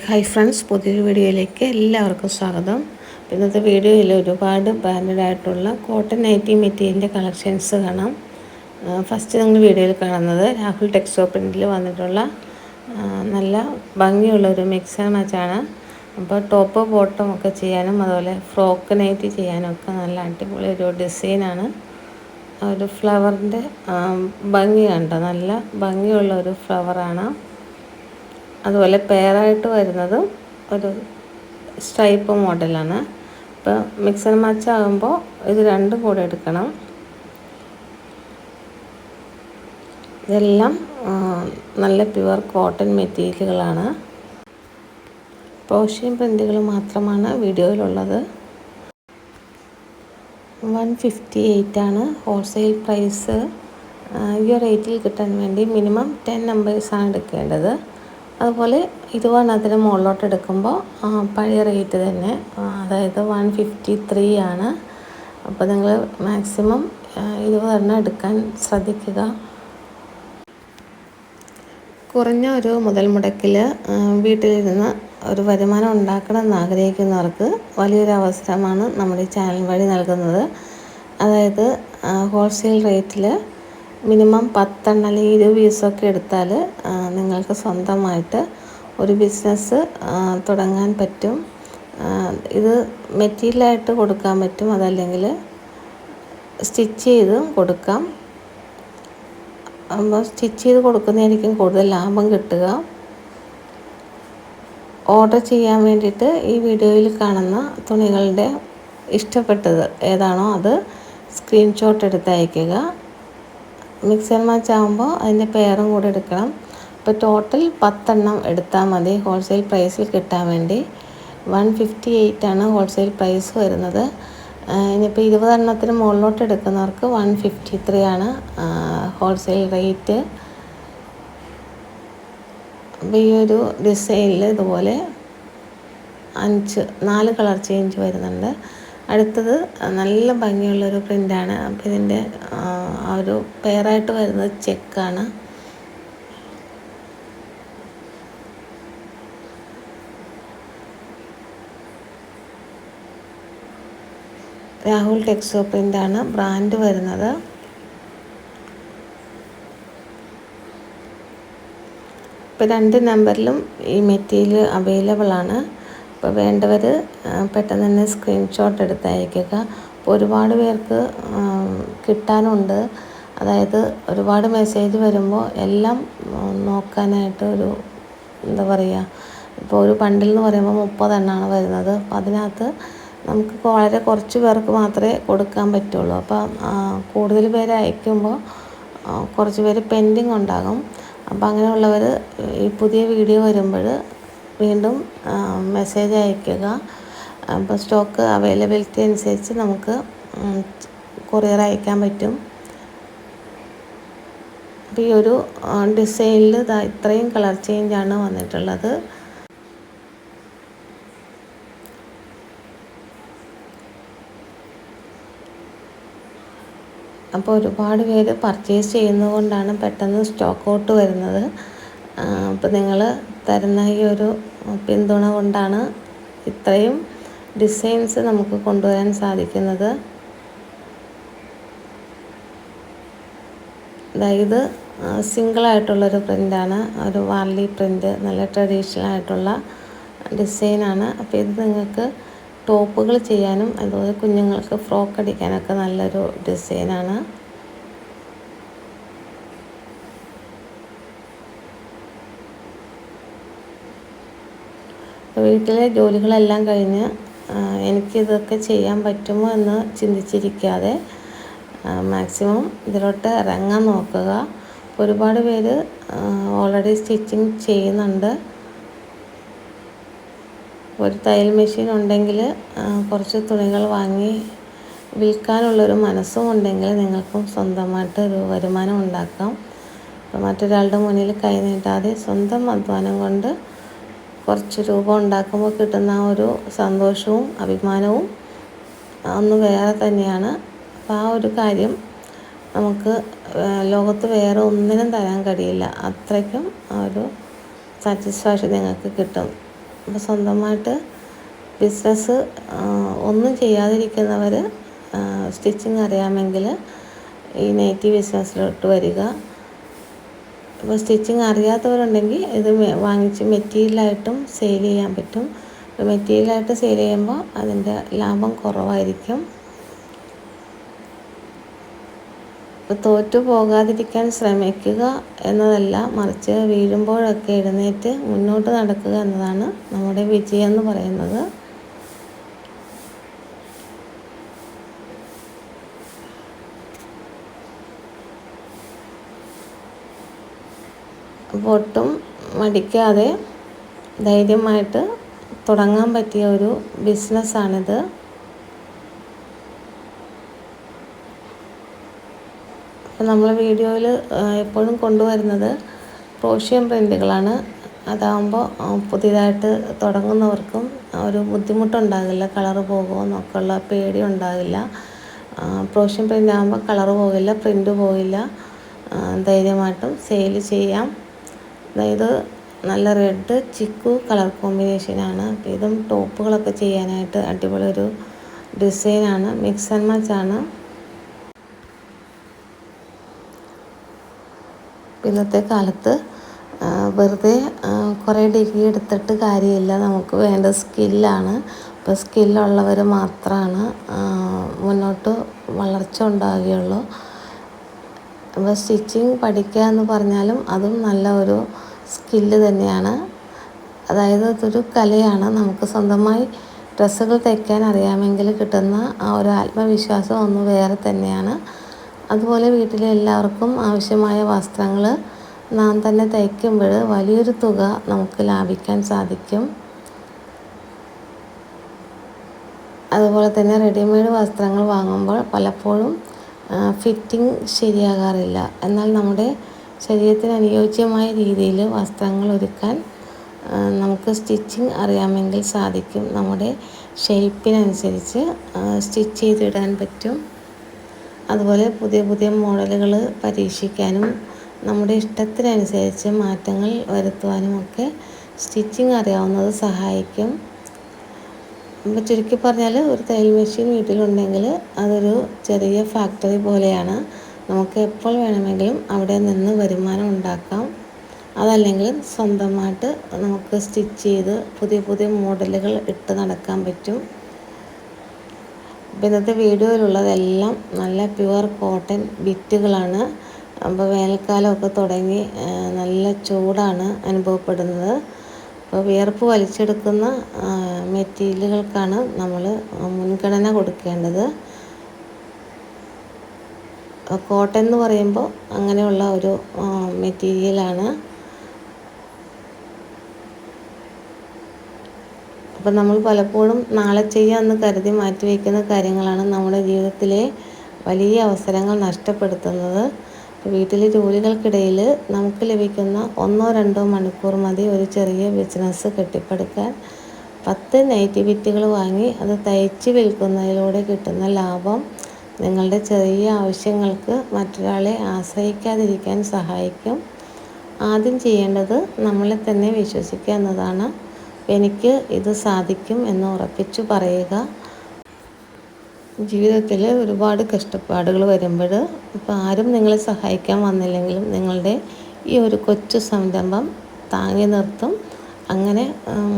Hi friends, പുതിയൊരു വീഡിയോയിലേക്ക് എല്ലാവർക്കും സ്വാഗതം. ഇന്നത്തെ വീഡിയോയിൽ ഒരുപാട് ബ്രാൻഡഡ് ആയിട്ടുള്ള കോട്ടൺ നൈറ്റി മെറ്റീരിയലിൻ്റെ കളക്ഷൻസ് കാണാം. ഫസ്റ്റ് നിങ്ങൾ വീഡിയോയിൽ കാണുന്നത് രാഹുൽ ടെക്സ്റ്റോ പ്രിൻറ്റിൽ വന്നിട്ടുള്ള നല്ല ഭംഗിയുള്ളൊരു മിക്സ് ആൻഡ് മാച്ചാണ്. അപ്പോൾ ടോപ്പ് ബോട്ടം ഒക്കെ ചെയ്യാനും അതുപോലെ ഫ്രോക്ക് നൈറ്റി ചെയ്യാനും ഒക്കെ നല്ല അടിപൊളി ഒരു ഡിസൈനാണ്. ഒരു ഫ്ലവറിൻ്റെ ഭംഗി കണ്ടോ, നല്ല ഭംഗിയുള്ള ഒരു ഫ്ലവറാണ്. അതുപോലെ പെയറായിട്ട് വരുന്നത് ഒരു സ്ട്രൈപ്പ് മോഡലാണ്. ഇപ്പോൾ മിക്സ് ആൻഡ് മാച്ച് ആകുമ്പോൾ ഇത് രണ്ടും കൂടെ എടുക്കണം. ഇതെല്ലാം നല്ല പ്യുവർ കോട്ടൺ മെറ്റീരിയലുകളാണ്. ക്രോഷ്യ പ്രിൻറ്റുകൾ മാത്രമാണ് വീഡിയോയിലുള്ളത്. 158 ആണ് ഹോൾസെയിൽ പ്രൈസ്. ഈ റേറ്റിൽ കിട്ടാൻ വേണ്ടി മിനിമം 10 നമ്പേഴ്സാണ് എടുക്കേണ്ടത്. അതുപോലെ 20 മുകളിലോട്ട് എടുക്കുമ്പോൾ പഴയ റേറ്റ് തന്നെ, അതായത് 153 ആണ്. അപ്പോൾ നിങ്ങൾ മാക്സിമം 20 എടുക്കാൻ ശ്രദ്ധിക്കുക. കുറഞ്ഞ ഒരു മുതൽ മുടക്കിൽ വീട്ടിലിരുന്ന് ഒരു വരുമാനം ഉണ്ടാക്കണമെന്ന് ആഗ്രഹിക്കുന്നവർക്ക് വലിയൊരു അവസരമാണ് നമ്മുടെ ഈ ചാനൽ വഴി നൽകുന്നത്. അതായത് ഹോൾസെയിൽ റേറ്റിൽ മിനിമം 10 അല്ലെങ്കിൽ 20 പീസൊക്കെ എടുത്താൽ നിങ്ങൾക്ക് സ്വന്തമായിട്ട് ഒരു ബിസിനസ് തുടങ്ങാൻ പറ്റും. ഇത് മെറ്റീരിയലായിട്ട് കൊടുക്കാൻ പറ്റും, അതല്ലെങ്കിൽ സ്റ്റിച്ച് ചെയ്തും കൊടുക്കാം. അപ്പോൾ സ്റ്റിച്ച് ചെയ്ത് കൊടുക്കുന്നതായിരിക്കും കൂടുതൽ ലാഭം കിട്ടുക. ഓർഡർ ചെയ്യാൻ വേണ്ടിയിട്ട് ഈ വീഡിയോയിൽ കാണുന്ന തുണികളുടെ ഇഷ്ടപ്പെട്ടത് ഏതാണോ അത് സ്ക്രീൻഷോട്ട് എടുത്ത് അയയ്ക്കുക. മിക്സ് ആൻഡ് മാച്ച് ആകുമ്പോൾ അതിൻ്റെ പെയറും കൂടെ എടുക്കണം. അപ്പോൾ ടോട്ടൽ 10 എടുത്താൽ മതി ഹോൾസെയിൽ പ്രൈസിൽ കിട്ടാൻ വേണ്ടി. 158 ആണ് ഹോൾസെയിൽ പ്രൈസ് വരുന്നത്. ഇനിയിപ്പോൾ 20 മുകളിലോട്ട് എടുക്കുന്നവർക്ക് 153 ആണ് ഹോൾസെയിൽ റേറ്റ്. അപ്പോൾ ഈ ഒരു ഡിസൈനിൽ ഇതുപോലെ 4 കളർ ചേഞ്ച് വരുന്നുണ്ട്. അടുത്തത് നല്ല ഭംഗിയുള്ളൊരു പ്രിൻ്റാണ്. അപ്പോൾ ഇതിൻ്റെ ആ ഒരു പെയറായിട്ട് വരുന്നത് ചെക്കാണ്. രാഹുൽ ടെക്സ്റ്റോ പ്രിൻ്റാണ് ബ്രാൻഡ് വരുന്നത്. ഇപ്പോൾ 2 നമ്പറിലും ഈ മെറ്റീരിയൽ അവൈലബിൾ ആണ്. അപ്പോൾ വേണ്ടവർ പെട്ടെന്ന് തന്നെ സ്ക്രീൻഷോട്ട് എടുത്ത് അയയ്ക്കുക. അപ്പോൾ ഒരുപാട് പേർക്ക് കിട്ടാനുണ്ട്. അതായത് ഒരുപാട് മെസ്സേജ് വരുമ്പോൾ എല്ലാം നോക്കാനായിട്ട് എന്താ പറയുക, ഇപ്പോൾ ഒരു ബണ്ടിൽ എന്ന് പറയുമ്പോൾ 30 എണ്ണമാണ് വരുന്നത്. അപ്പോൾ അതിനകത്ത് നമുക്ക് വളരെ കുറച്ച് പേർക്ക് മാത്രമേ കൊടുക്കാൻ പറ്റുള്ളൂ. അപ്പം കൂടുതൽ പേര് അയക്കുമ്പോൾ കുറച്ച് പേര് പെൻഡിങ് ഉണ്ടാകും. അപ്പോൾ അങ്ങനെയുള്ളവർ ഈ പുതിയ വീഡിയോ വരുമ്പോൾ വീണ്ടും മെസ്സേജ് അയയ്ക്കുക. അപ്പോൾ സ്റ്റോക്ക് അവൈലബിലിറ്റി അനുസരിച്ച് നമുക്ക് കൊറിയർ അയക്കാൻ പറ്റും. അപ്പോൾ ഈ ഒരു ഡിസൈനിൽ ഇത്രയും കളർ ചേഞ്ചാണ് വന്നിട്ടുള്ളത്. അപ്പോൾ ഒരുപാട് പേര് പർച്ചേസ് ചെയ്യുന്നതുകൊണ്ടാണ് പെട്ടെന്ന് സ്റ്റോക്ക് ഔട്ട് വരുന്നത്. അപ്പോൾ നിങ്ങൾ തരുന്ന ഈ ഒരു പിന്തുണ കൊണ്ടാണ് ഇത്രയും ഡിസൈൻസ് നമുക്ക് കൊണ്ടുവരാൻ സാധിക്കുന്നത്. ഇത് സിംഗിളായിട്ടുള്ളൊരു പ്രിൻ്റാണ്, ഒരു വാർലി പ്രിൻ്റ്, നല്ല ട്രഡീഷണൽ ആയിട്ടുള്ള ഡിസൈനാണ്. അപ്പോൾ ഇത് നിങ്ങൾക്ക് ടോപ്പുകൾ ചെയ്യാനും അതുപോലെ കുഞ്ഞുങ്ങൾക്ക് ഫ്രോക്ക് അടിക്കാനൊക്കെ നല്ലൊരു ഡിസൈനാണ്. വീട്ടിലെ ജോലികളെല്ലാം കഴിഞ്ഞ് എനിക്കിതൊക്കെ ചെയ്യാൻ പറ്റുമോ എന്ന് ചിന്തിച്ചിരിക്കാതെ മാക്സിമം ഇതിലോട്ട് ഇറങ്ങാൻ നോക്കുക. ഒരുപാട് പേര് ഓൾറെഡി സ്റ്റിച്ചിങ് ചെയ്യുന്നുണ്ട്. ഒരു തയ്യൽ മെഷീൻ ഉണ്ടെങ്കിൽ കുറച്ച് തുണികൾ വാങ്ങി വിൽക്കാനുള്ളൊരു മനസ്സും ഉണ്ടെങ്കിൽ നിങ്ങൾക്കും സ്വന്തമായിട്ട് ഒരു വരുമാനം ഉണ്ടാക്കാം. അപ്പോൾ മറ്റൊരാളുടെ മുന്നിൽ കൈ നീട്ടാതെ സ്വന്തം അധ്വാനം കൊണ്ട് കുറച്ച് രൂപ ഉണ്ടാക്കുമ്പോൾ കിട്ടുന്ന ആ ഒരു സന്തോഷവും അഭിമാനവും ഒന്ന് വേറെ തന്നെയാണ്. അപ്പോൾ ആ ഒരു കാര്യം നമുക്ക് ലോകത്ത് വേറെ ഒന്നിനും തരാൻ കഴിയില്ല. അത്രയ്ക്കും ആ ഒരു സാറ്റിസ്ഫാക്ഷൻ നിങ്ങൾക്ക് കിട്ടും. അപ്പോൾ സ്വന്തമായിട്ട് ബിസിനസ് ഒന്നും ചെയ്യാതിരിക്കുന്നവർ സ്റ്റിച്ചിങ് അറിയാമെങ്കിൽ ഈ നൈറ്റി ബിസിനസ്സിലോട്ട് വരിക. അപ്പോൾ സ്റ്റിച്ചിങ് അറിയാത്തവരുണ്ടെങ്കിൽ ഇത് വാങ്ങിച്ച് മെറ്റീരിയലായിട്ടും സെയിൽ ചെയ്യാൻ പറ്റും. അപ്പോൾ മെറ്റീരിയലായിട്ട് സെയിൽ ചെയ്യുമ്പോൾ അതിൻ്റെ ലാഭം കുറവായിരിക്കും. അപ്പോൾ തോറ്റു പോകാതിരിക്കാൻ ശ്രമിക്കുക എന്നതല്ല, മറിച്ച് വീഴുമ്പോഴൊക്കെ എഴുന്നേറ്റ് മുന്നോട്ട് നടക്കുക എന്നതാണ് നമ്മുടെ വിജയം എന്ന് പറയുന്നത്. അപ്പോൾ ഒട്ടും മടിക്കാതെ ധൈര്യമായിട്ട് തുടങ്ങാൻ പറ്റിയ ഒരു ബിസിനസ്സാണിത്. അപ്പോൾ നമ്മൾ വീഡിയോയിൽ എപ്പോഴും കൊണ്ടുവരുന്നത് ക്രോഷ്യ പ്രിൻ്റുകളാണ്. അതാകുമ്പോൾ പുതിയതായിട്ട് തുടങ്ങുന്നവർക്കും ഒരു ബുദ്ധിമുട്ടുണ്ടാകില്ല, കളറ് പോകുമോ എന്നൊക്കെയുള്ള പേടി ഉണ്ടാകില്ല. ക്രോഷ്യ പ്രിൻ്റ് ആകുമ്പോൾ കളറ് പോകില്ല, പ്രിൻ്റ് പോകില്ല, ധൈര്യമായിട്ടും സെയിൽ ചെയ്യാം. അതായത് നല്ല റെഡ് ചിക്കു കളർ കോമ്പിനേഷനാണ്. അപ്പോൾ ഇതും ടോപ്പുകളൊക്കെ ചെയ്യാനായിട്ട് അടിപൊളി ഒരു ഡിസൈനാണ്, മിക്സ് ആൻഡ് മാച്ച് ആണ്. ഇന്നത്തെ കാലത്ത് വെറുതെ കുറേ ഡിഗ്രി എടുത്തിട്ട് കാര്യമില്ല, നമുക്ക് വേണ്ട സ്കില്ലാണ്. അപ്പോൾ സ്കില്ലുള്ളവർ മാത്രമാണ് മുന്നോട്ട് വളർച്ച ഉണ്ടാകുകയുള്ളൂ. അപ്പോൾ സ്റ്റിച്ചിങ് പഠിക്കുക എന്ന് പറഞ്ഞാലും അതും നല്ല ഒരു സ്കില്ല് തന്നെയാണ്. അതായത് അതൊരു കലയാണ്. നമുക്ക് സ്വന്തമായി ഡ്രസ്സുകൾ തയ്ക്കാൻ അറിയാമെങ്കിൽ കിട്ടുന്ന ആ ഒരു ആത്മവിശ്വാസം ഒന്ന് വേറെ തന്നെയാണ്. അതുപോലെ വീട്ടിലെ എല്ലാവർക്കും ആവശ്യമായ വസ്ത്രങ്ങൾ നാം തന്നെ തയ്ക്കുമ്പോൾ വലിയൊരു തുക നമുക്ക് ലാഭിക്കാൻ സാധിക്കും. അതുപോലെ തന്നെ റെഡിമെയ്ഡ് വസ്ത്രങ്ങൾ വാങ്ങുമ്പോൾ പലപ്പോഴും ഫിറ്റിംഗ് ശരിയാകാറില്ല. എന്നാൽ നമ്മുടെ ശരീരത്തിന് അനുയോജ്യമായ രീതിയിൽ വസ്ത്രങ്ങൾ ഒരുക്കാൻ നമുക്ക് സ്റ്റിച്ചിങ് അറിയാമെങ്കിൽ സാധിക്കും. നമ്മുടെ ഷേപ്പിനനുസരിച്ച് സ്റ്റിച്ച് ചെയ്തിടാൻ പറ്റും. അതുപോലെ പുതിയ പുതിയ മോഡലുകൾ പരീക്ഷിക്കാനും നമ്മുടെ ഇഷ്ടത്തിനനുസരിച്ച് മാറ്റങ്ങൾ വരുത്തുവാനുമൊക്കെ സ്റ്റിച്ചിങ് അറിയാവുന്നത് സഹായിക്കും. അപ്പോൾ ചുരുക്കി പറഞ്ഞാൽ ഒരു തയ്യൽ മെഷീൻ വീട്ടിലുണ്ടെങ്കിൽ അതൊരു ചെറിയ ഫാക്ടറി പോലെയാണ്. നമുക്ക് എപ്പോൾ വേണമെങ്കിലും അവിടെ നിന്ന് വരുമാനം ഉണ്ടാക്കാം. അതല്ലെങ്കിൽ സ്വന്തമായിട്ട് നമുക്ക് സ്റ്റിച്ച് ചെയ്ത് പുതിയ പുതിയ മോഡലുകൾ ഇട്ട് നടക്കാൻ പറ്റും. അപ്പോൾ ഇന്നത്തെ വീഡിയോയിലുള്ളതെല്ലാം നല്ല പ്യുവർ കോട്ടൺ ബിറ്റുകളാണ്. അപ്പോൾ വേനൽക്കാലമൊക്കെ തുടങ്ങി നല്ല ചൂടാണ് അനുഭവപ്പെടുന്നത്. അപ്പോൾ വിയർപ്പ് വലിച്ചെടുക്കുന്ന മെറ്റീരിയലുകൾക്കാണ് നമ്മൾ മുൻഗണന കൊടുക്കേണ്ടത്. കോട്ടൺ എന്ന് പറയുമ്പോൾ അങ്ങനെയുള്ള ഒരു മെറ്റീരിയലാണ്. അപ്പം നമ്മൾ പലപ്പോഴും നാളെ ചെയ്യാമെന്ന് കരുതി മാറ്റിവെക്കുന്ന കാര്യങ്ങളാണ് നമ്മുടെ ജീവിതത്തിലെ വലിയ അവസരങ്ങൾ നഷ്ടപ്പെടുത്തുന്നത്. വീട്ടിലെ ജോലികൾക്കിടയിൽ നമുക്ക് ലഭിക്കുന്ന 1-2 മണിക്കൂർ മതി ഒരു ചെറിയ ബിസിനസ് കെട്ടിപ്പടുക്കാൻ. 10 നൈറ്റി ബിറ്റുകൾ വാങ്ങി അത് തയ്ച്ച് വിൽക്കുന്നതിലൂടെ കിട്ടുന്ന ലാഭം നിങ്ങളുടെ ചെറിയ ആവശ്യങ്ങൾക്ക് മറ്റൊരാളെ ആശ്രയിക്കാതിരിക്കാൻ സഹായിക്കും. ആദ്യം ചെയ്യേണ്ടത് നമ്മളെ തന്നെ വിശ്വസിക്കുക എന്നതാണ്. എനിക്ക് ഇത് സാധിക്കും എന്ന് ഉറപ്പിച്ചു പറയുക. ജീവിതത്തിൽ ഒരുപാട് കഷ്ടപ്പാടുകൾ വരുമ്പോൾ ഇപ്പോൾ ആരും നിങ്ങളെ സഹായിക്കാൻ വന്നില്ലെങ്കിലും നിങ്ങളുടെ ഈ ഒരു കൊച്ചു സംരംഭം താങ്ങി നിർത്തും. അങ്ങനെ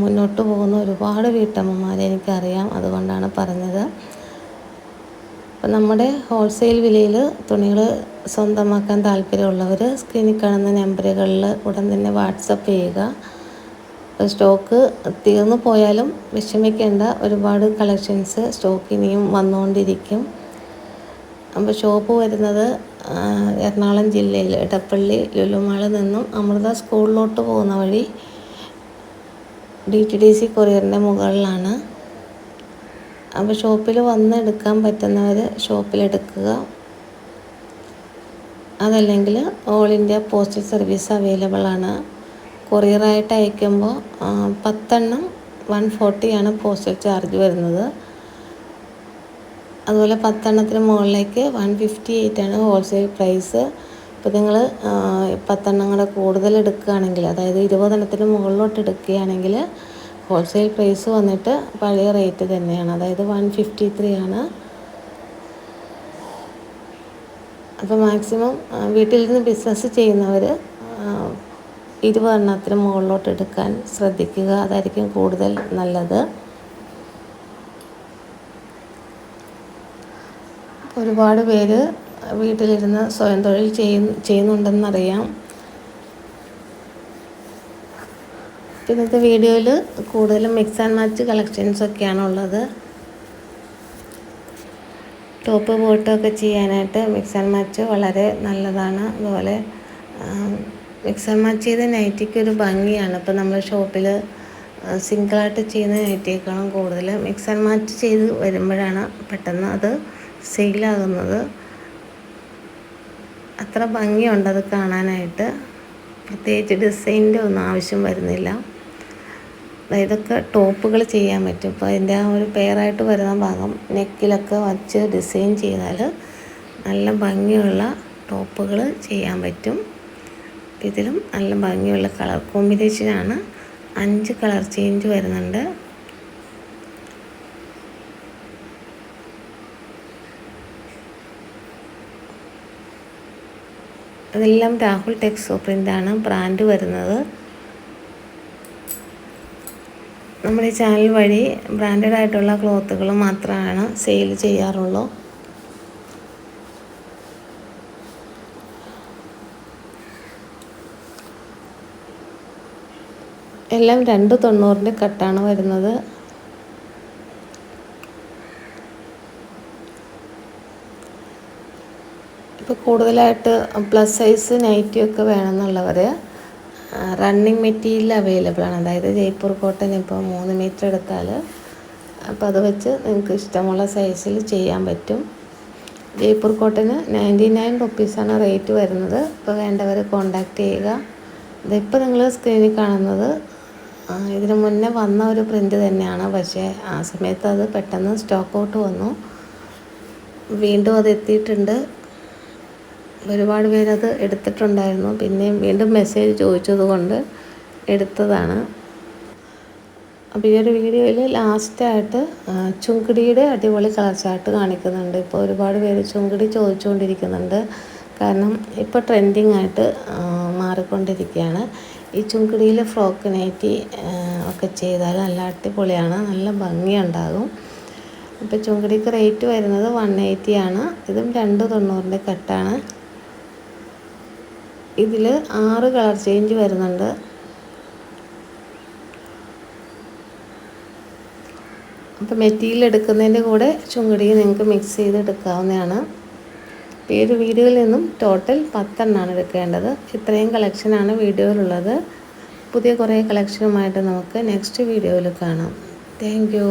മുന്നോട്ട് പോകുന്ന ഒരുപാട് വീട്ടമ്മമാരെ എനിക്കറിയാം, അതുകൊണ്ടാണ് പറഞ്ഞത്. അപ്പോൾ നമ്മുടെ ഹോൾസെയിൽ വിലയിൽ തുണികൾ സ്വന്തമാക്കാൻ താല്പര്യമുള്ളവർ സ്ക്രീനിൽ കാണുന്ന നമ്പറുകളിൽ ഉടൻ തന്നെ വാട്സപ്പ് ചെയ്യുക. സ്റ്റോക്ക് തീർന്നു പോയാലും വിഷമിക്കേണ്ട, ഒരുപാട് കളക്ഷൻസ് സ്റ്റോക്ക് ഇനിയും വന്നുകൊണ്ടിരിക്കും. അപ്പോൾ ഷോപ്പ് വരുന്നത് എറണാകുളം ജില്ലയിൽ ഇടപ്പള്ളി ലുലുമാളിൽ നിന്നും അമൃത സ്കൂളിലോട്ട് പോകുന്ന വഴി DTDC കൊറിയറിൻ്റെ മുകളിലാണ്. അപ്പോൾ ഷോപ്പിൽ വന്ന് എടുക്കാൻ പറ്റുന്നവർ ഷോപ്പിലെടുക്കുക. അതല്ലെങ്കിൽ all India postal service available ആണ്. കൊറിയറായിട്ട് അയക്കുമ്പോൾ 10 എണ്ണം 140 പോസ്റ്റൽ ചാർജ് വരുന്നത്. അതുപോലെ 10 എണ്ണത്തിന് മുകളിലേക്ക് 158 ഹോൾസെയിൽ പ്രൈസ്. ഇപ്പോൾ നിങ്ങൾ 10 എണ്ണം കൂടെ കൂടുതൽ എടുക്കുകയാണെങ്കിൽ, അതായത് 20 എണ്ണത്തിന് മുകളിലോട്ട് എടുക്കുകയാണെങ്കിൽ ഹോൾസെയിൽ പ്രൈസ് വന്നിട്ട് പഴയ റേറ്റ് തന്നെയാണ്, അതായത് 153 ആണ്. അപ്പോൾ മാക്സിമം വീട്ടിലിരുന്ന് ബിസിനസ് ചെയ്യുന്നവർ 20 എണ്ണത്തിന് മുകളിലോട്ട് എടുക്കാൻ ശ്രദ്ധിക്കുക, അതായിരിക്കും കൂടുതൽ നല്ലത്. ഒരുപാട് പേര് വീട്ടിലിരുന്ന് സ്വയം തൊഴിൽ ചെയ്യുന്നുണ്ടെന്നറിയാം. ഇന്നത്തെ വീഡിയോയിൽ കൂടുതലും മിക്സ് ആൻഡ് മാച്ച് കളക്ഷൻസൊക്കെയാണ് ഉള്ളത്. ടോപ്പ് ബോട്ടമൊക്കെ ചെയ്യാനായിട്ട് മിക്സ് ആൻഡ് മാച്ച് വളരെ നല്ലതാണ്. അതുപോലെ മിക്സ് ആൻഡ് മാച്ച് ചെയ്ത നൈറ്റിക്ക് ഒരു ഭംഗിയാണ്. ഇപ്പോൾ നമ്മൾ ഷോപ്പിൽ സിംഗിളായിട്ട് ചെയ്യുന്ന നൈറ്റിയേക്കാളും കൂടുതൽ മിക്സ് ആൻഡ് മാച്ച് ചെയ്ത് വരുമ്പോഴാണ് പെട്ടെന്ന് അത് സെയിലാകുന്നത്. അത്ര ഭംഗിയുണ്ട് അത് കാണാനായിട്ട്. പ്രത്യേകിച്ച് ഡിസൈനിൻ്റെ ഒന്നും ആവശ്യം വരുന്നില്ല. ഇതൊക്കെ ടോപ്പുകൾ ചെയ്യാൻ പറ്റും. ഇപ്പോൾ അതിൻ്റെ ആ ഒരു പെയറായിട്ട് വരുന്ന ഭാഗം നെക്കിലൊക്കെ വച്ച് ഡിസൈൻ ചെയ്താൽ നല്ല ഭംഗിയുള്ള ടോപ്പുകൾ ചെയ്യാൻ പറ്റും. ഇതിലും നല്ല ഭംഗിയുള്ള കളർ കോമ്പിനേഷനാണ്. 5 കളർ ചേഞ്ച് വരുന്നുണ്ട്. ഇതെല്ലാം രാഹുൽ ടെക്സോ പ്രിൻ്റാണ് ബ്രാൻഡ് വരുന്നത്. നമ്മുടെ ഈ ചാനൽ വഴി ബ്രാൻഡഡ് ആയിട്ടുള്ള ക്ലോത്തുകൾ മാത്രമാണ് സെയിൽ ചെയ്യാറുള്ളൂ. എല്ലാം 290 കട്ടാണ് വരുന്നത്. ഇപ്പോൾ കൂടുതലായിട്ട് പ്ലസ് സൈസ് നൈറ്റിയൊക്കെ വേണമെന്നുള്ളവർ റണ്ണിങ് മെറ്റീരിയൽ അവൈലബിൾ ആണ്. അതായത് ജയ്പൂർ കോട്ടൺ ഇപ്പോൾ 3 മീറ്റർ എടുത്താൽ അപ്പോൾ അത് വെച്ച് നിങ്ങൾക്ക് ഇഷ്ടമുള്ള സൈസിൽ ചെയ്യാൻ പറ്റും. ജയ്പൂർ കോട്ടന് 99 റുപ്പീസാണ് റേറ്റ് വരുന്നത്. ഇപ്പോൾ വേണ്ടവർ കോൺടാക്റ്റ് ചെയ്യുക. ഇതിപ്പോൾ നിങ്ങൾ സ്ക്രീനിൽ കാണുന്നത് ഇതിന് മുന്നേ വന്ന ഒരു പ്രിൻ്റ് തന്നെയാണ്. പക്ഷേ ആ സമയത്ത് അത് പെട്ടെന്ന് സ്റ്റോക്ക് ഔട്ട് വന്നു. വീണ്ടും അത് എത്തിയിട്ടുണ്ട്. ഒരുപാട് പേരത് എടുത്തിട്ടുണ്ടായിരുന്നു. പിന്നെയും വീണ്ടും മെസ്സേജ് ചോദിച്ചത് കൊണ്ട് എടുത്തതാണ്. അപ്പോൾ ഈ ഒരു വീഡിയോയിൽ ലാസ്റ്റായിട്ട് ചുങ്കിടിയുടെ അടിപൊളി കളർ ചാർട്ട് കാണിക്കുന്നുണ്ട്. ഇപ്പോൾ ഒരുപാട് പേര് ചുങ്കിടി ചോദിച്ചുകൊണ്ടിരിക്കുന്നുണ്ട്. കാരണം ഇപ്പോൾ ട്രെൻഡിങ് ആയിട്ട് മാറിക്കൊണ്ടിരിക്കുകയാണ്. ഈ ചുങ്കിടിയിൽ ഫ്രോക്ക് നൈറ്റി ഒക്കെ ചെയ്താൽ നല്ല അടിപൊളിയാണ്, നല്ല ഭംഗിയുണ്ടാകും. ഇപ്പോൾ ചുങ്കിടിക്ക് റേറ്റ് വരുന്നത് 180 ആണ്. ഇതും 290 കട്ടാണ്. ഇതിൽ 6 കളർ ചേഞ്ച് വരുന്നുണ്ട്. അപ്പോൾ മെറ്റീരിയൽ എടുക്കുന്നതിൻ്റെ കൂടെ ചുങ്കിടി നിങ്ങൾക്ക് മിക്സ് ചെയ്ത് എടുക്കാവുന്നതാണ്. ഈ ഒരു വീഡിയോയിൽ നിന്നും ടോട്ടൽ 10 എണ്ണമാണ് എടുക്കേണ്ടത്. ഇത്രയും കളക്ഷനാണ് വീഡിയോയിലുള്ളത്. പുതിയ കുറേ കളക്ഷനുമായിട്ട് നമുക്ക് നെക്സ്റ്റ് വീഡിയോയിൽ കാണാം. Thank you.